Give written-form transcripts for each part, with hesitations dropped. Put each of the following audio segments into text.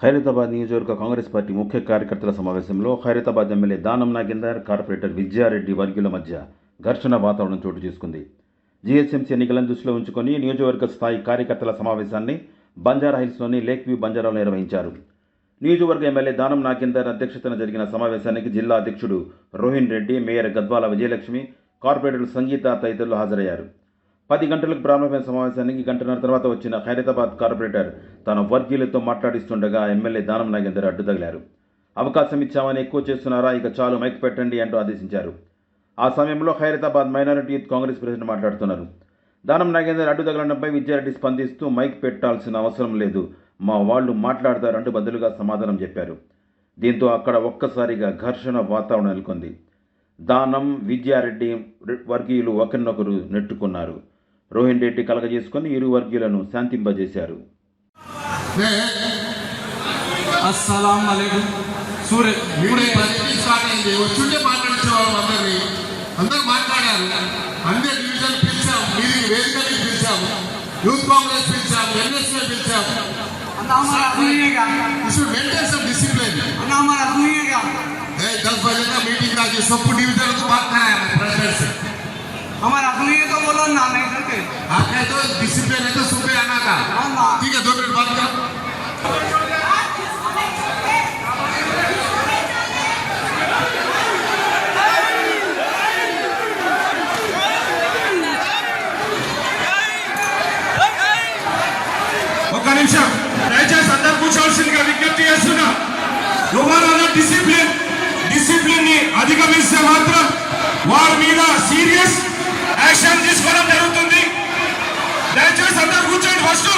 ఖైరతాబాద్ నియోజకవర్గ కాంగ్రెస్ పార్టీ ముఖ్య కార్యకర్తల సమావేశంలో ఖైరతాబాద్ ఎమ్మెల్యే దానం నాగేందర్, కార్పొరేటర్ విజయారెడ్డి వర్గీయుల మధ్య ఘర్షణ వాతావరణం చోటు చేసుకుంది. జీహెచ్ఎంసీ ఎన్నికలను దృష్టిలో ఉంచుకొని నియోజకవర్గ స్థాయి కార్యకర్తల సమావేశాన్ని బంజారాహిల్స్లోని లేక్ వ్యూ బంజారాలో నిర్వహించారు. నియోజకవర్గ ఎమ్మెల్యే దానం నాగేందర్ అధ్యక్షతన జరిగిన సమావేశానికి జిల్లా అధ్యక్షుడు రోహిన్ రెడ్డి, మేయర్ గద్వాల విజయలక్ష్మి, కార్పొరేటర్ సంగీత తదితరులు హాజరయ్యారు. 10 గంటలకు ప్రారంభమైన సమావేశానికి గంటన్నర తర్వాత వచ్చిన ఖైరతాబాద్ కార్పొరేటర్ తన వర్గీయులతో మాట్లాడిస్తుండగా ఎమ్మెల్యే దానం నాగేందర్ అడ్డు తగిలారు. అవకాశం ఇచ్చామని ఎక్కువ చేస్తున్నారా, ఇక చాలు మైక్ పెట్టండి అంటూ ఆదేశించారు. ఆ సమయంలో Khairatabad minority youth Congress president మాట్లాడుతున్నారు. దానం నాగేందర్ అడ్డు తగలడంపై విజయారెడ్డి స్పందిస్తూ మైక్ పెట్టాల్సిన అవసరం లేదు, మా వాళ్ళు మాట్లాడతారంటూ బదులుగా సమాధానం చెప్పారు. దీంతో అక్కడ ఒక్కసారిగా ఘర్షణ వాతావరణం నెలకొంది. దానం, విజయారెడ్డి వర్గీయులు ఒకరినొకరు నెట్టుకున్నారు. రోహిన్ రెడ్డి కలగజేసుకుని ఇరు వర్గీయులను శాంతింపజేశారు. అందరూ మాట్లాడారు. అన్ని డివిజన్ పిలిచాము, మీది వేదికకి పిలిచాము, యూత్ కాంగ్రెస్ పిలిచాము, ఎన్ఎస్ఏ పిలిచాము. डिसिप्लिन 10 बजे का मीटिंग का जो सब डिविजन को बात कराया प्रेसिडेंट से. हमारा अपनी तो बोलो ना, नहीं करते आपने तो डिसिप्लिन है तो सुबह आना था. ठीक है, 2 मिनट बात करो. ఒక నిమిషం దయచేసి అందరు కూర్చోవలసిందిగా విజ్ఞప్తి చేస్తున్నా. ఎవరైనా డిసిప్లిన్ ని అధిగమిస్తే మాత్రం వారి మీద సీరియస్ యాక్షన్ తీసుకోవడం జరుగుతుంది. దయచేసి అందరు కూర్చోండి. ఫస్ట్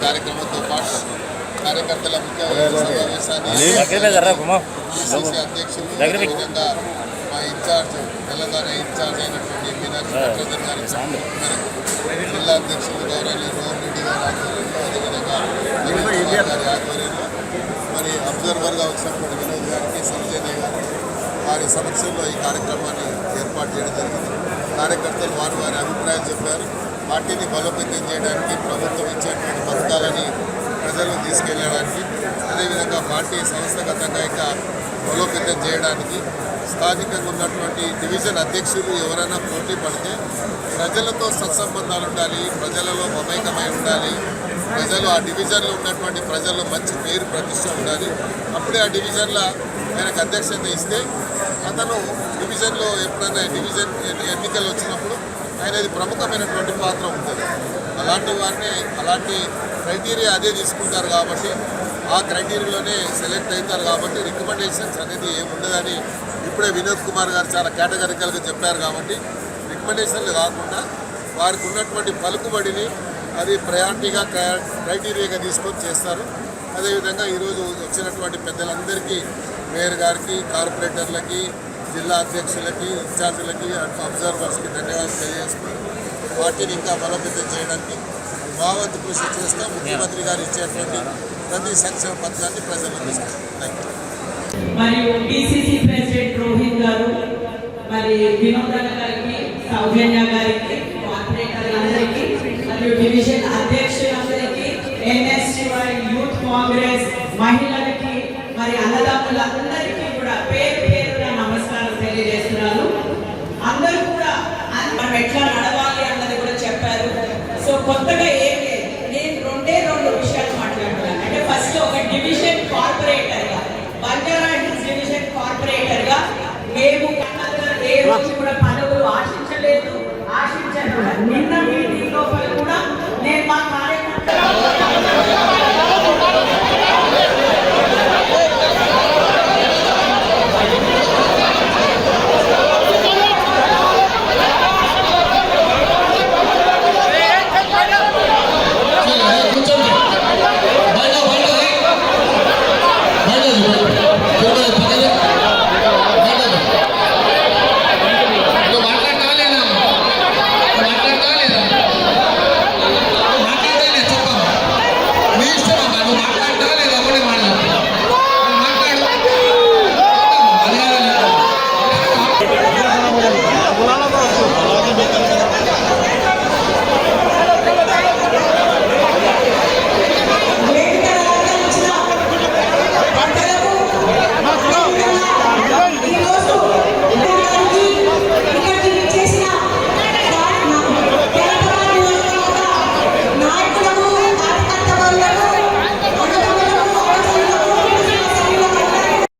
కార్యక్రమంతో పాటు కార్యకర్తల ముఖ్య సమావేశాన్ని అధ్యక్షులు, అదేవిధంగా మా ఇన్ఛార్జ్ తెలంగాణ ఇన్ఛార్జ్ అయినటువంటి మీనాక్షి నటరాజన్ గారి మేరకు జిల్లా అధ్యక్షులు గౌరవనీయులు రోహన్ రెడ్డి గారి ఆధ్వర్యంలో, అదేవిధంగా గారి ఆధ్వర్యంలో, మరి అబ్జర్వర్గా వచ్చినటువంటి వినోద్ గారికి, సంజయ్ గారు వారి సమక్షంలో ఈ కార్యక్రమాన్ని ఏర్పాటు చేయడం జరిగింది. కార్యకర్తలు వారి అభిప్రాయాలు చెప్పారు. పార్టీని బలోపేతం చేయడానికి, ప్రభుత్వం ఇచ్చేటువంటి పథకాలని ప్రజలకు తీసుకెళ్లడానికి, అదేవిధంగా పార్టీ సంస్థాగతంగా ఇంకా బలోపేతం చేయడానికి, స్థానికంగా ఉన్నటువంటి డివిజన్ అధ్యక్షులు ఎవరైనా పోటీ పడితే ప్రజలతో సత్సంబంధాలు ఉండాలి, ప్రజలలో మమేకమై ఉండాలి, ప్రజలు ఆ డివిజన్లో ఉన్నటువంటి ప్రజల్లో మంచి పేరు ప్రతిష్ట ఉండాలి. అప్పుడే ఆ డివిజన్లో ఆయనకు అధ్యక్షత ఇస్తే అతను డివిజన్లో ఎప్పుడైనా డివిజన్ ఎన్నికలు వచ్చినప్పుడు ఆయనది ప్రముఖమైనటువంటి పాత్ర ఉంటుంది. అలాంటి వారిని, అలాంటి క్రైటీరియా అదే తీసుకుంటారు కాబట్టి, ఆ క్రైటీరియాలోనే సెలెక్ట్ అవుతారు కాబట్టి రికమెండేషన్స్ అనేది ఏముండదని ఇప్పుడే వినోద్ కుమార్ గారు చాలా కేటగిరికల్గా చెప్పారు. కాబట్టి రికమెండేషన్లు కాకుండా వారికి ఉన్నటువంటి పలుకుబడిని అది ప్రయారిటీగా, క్రైటీరియాగా తీసుకొని చేస్తారు. అదేవిధంగా ఈరోజు వచ్చినటువంటి పెద్దలందరికీ, మేయర్ గారికి, కార్పొరేటర్లకి, జిల్లా అధ్యక్షులకి, ఇన్ఛార్జీలకి, అబ్జర్వర్స్కి ధన్యవాదాలు తెలియజేస్తున్నారు. పార్టీని ఇంకా బలోపేతం చేయడానికి మా వంతు కృషి చేస్తాం. ముఖ్యమంత్రి గారు ఇచ్చేటువంటి ప్రతి సంక్షేమ పథకాన్ని ప్రజలకు తీసుకుంటాం. Thank you. మరియు పిసిసి ప్రెసిడెంట్ రోహిత్ గారు, మరి వినోద్ గారికి, సౌజన్య గారికి, కార్పొరేటర్లందరికీ, మరియు డివిజన్ అధ్యక్షులందరికీ, NSTY యూత్ కాంగ్రెస్ మహిళలకి, మరి అన్నదమ్ములందరికీ